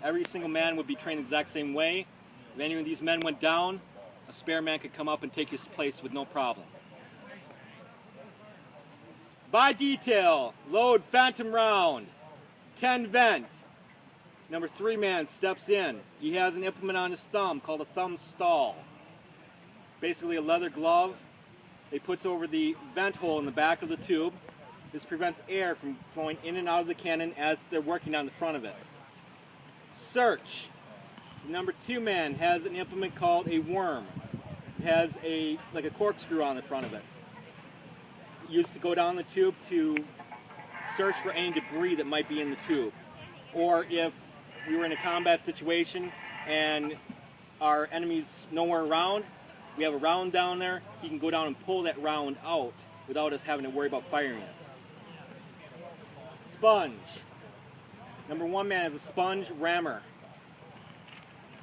Every single man would be trained the exact same way. If any of these men went down, a spare man could come up and take his place with no problem. By detail, load phantom round, 10 vent. Number 3 man steps in. He has an implement on his thumb called a thumb stall. Basically a leather glove. He puts over the vent hole in the back of the tube. This prevents air from flowing in and out of the cannon as they're working on the front of it. Search. The number 2 man has an implement called a worm. It has like a corkscrew on the front of it. It's used to go down the tube to search for any debris that might be in the tube. Or if we were in a combat situation and our enemy's nowhere around, we have a round down there, he can go down and pull that round out without us having to worry about firing it. Sponge. Number 1 man has a sponge rammer.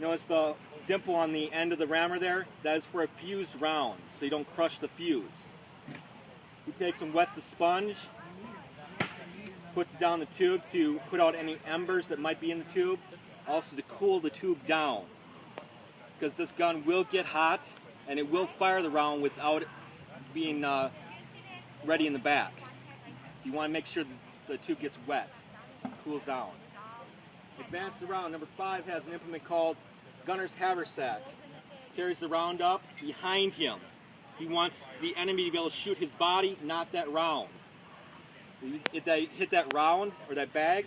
Notice the dimple on the end of the rammer there? That is for a fused round, so you don't crush the fuse. He takes and wets the sponge, puts it down the tube to put out any embers that might be in the tube, also to cool the tube down. Because this gun will get hot and it will fire the round without it being ready in the back. So you want to make sure that the tube gets wet, cools down. Advanced round, number 5 has an implement called gunner's haversack. Carries the round up behind him. He wants the enemy to be able to shoot his body, not that round. If they hit that round or that bag,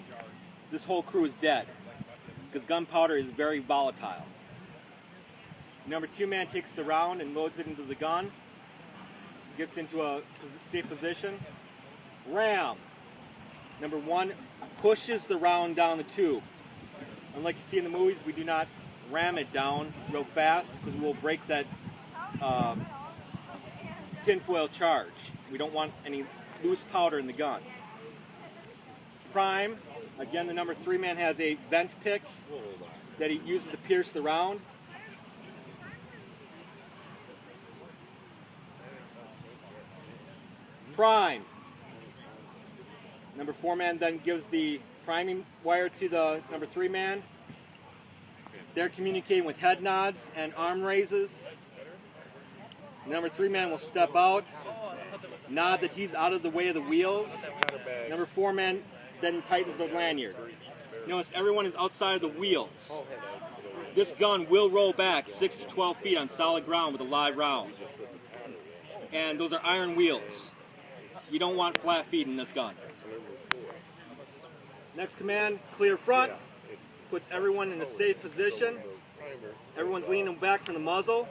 this whole crew is dead because gunpowder is very volatile. Number 2 man takes the round and loads it into the gun, gets into a safe position. Ram. Number 1 pushes the round down the tube. Unlike you see in the movies, we do not ram it down real fast because we will break that tinfoil charge. We don't want any loose powder in the gun. Prime. Again, the number 3 man has a vent pick that he uses to pierce the round. Prime. Number 4 man then gives the priming wire to the number 3 man. They're communicating with head nods and arm raises. The number 3 man will step out, nod that he's out of the way of the wheels. Number 4 man then tightens the lanyard. Notice everyone is outside of the wheels. This gun will roll back 6 to 12 feet on solid ground with a live round. And those are iron wheels. You don't want flat feet in this gun. Next command, clear front. Puts everyone in a safe position. Everyone's leaning back from the muzzle.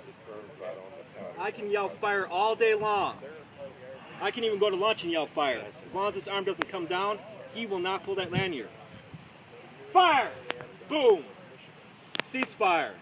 I can yell fire all day long. I can even go to lunch and yell fire. As long as this arm doesn't come down, he will not pull that lanyard. Fire! Boom! Cease fire.